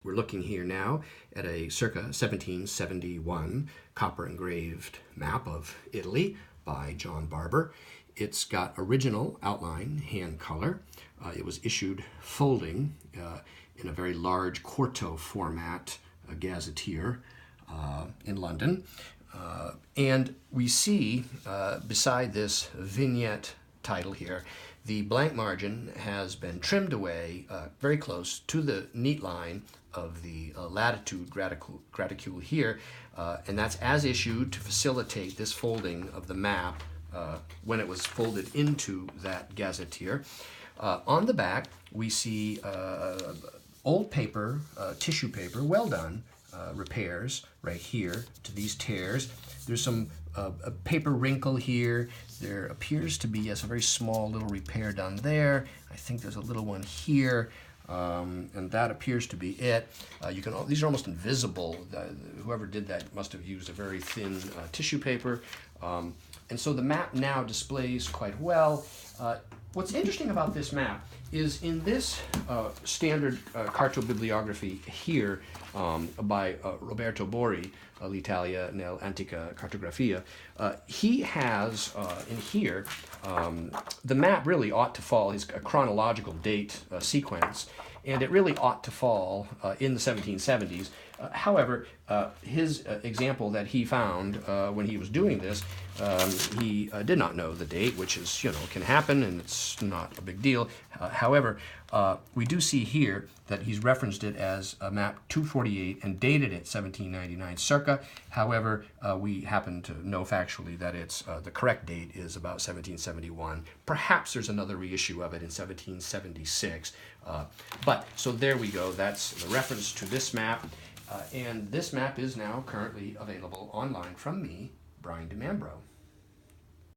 We're looking here now at a circa 1771 copper engraved map of Italy by John Barber. It's got original outline, hand color. It was issued folding in a very large quarto format, a gazetteer in London. And we see beside this vignette title here, the blank margin has been trimmed away very close to the neat line of the latitude graticule here, and that's as issued to facilitate this folding of the map when it was folded into that gazetteer. On the back, we see old paper, tissue paper, well done, repairs right here to these tears. There's some a paper wrinkle here. There appears to be, yes, a very small little repair done there. I think there's a little one here, and that appears to be it. These are almost invisible. Whoever did that must have used a very thin tissue paper. And so the map now displays quite well. What's interesting about this map is in this standard cartobibliography here by Roberto Borri, l'Italia nell'Antica cartografia, he has in here, the map really ought to follow his chronological date sequence, and it really ought to fall in the 1770s. However, his example that he found when he was doing this, he did not know the date, which is, can happen, and it's not a big deal. However, we do see here that he's referenced it as map 248 and dated it 1799 circa. However, we happen to know factually that it's the correct date is about 1771. Perhaps there's another reissue of it in 1776. But so there we go. That's the reference to this map. And this map is now currently available online from me, Brian DeMambro.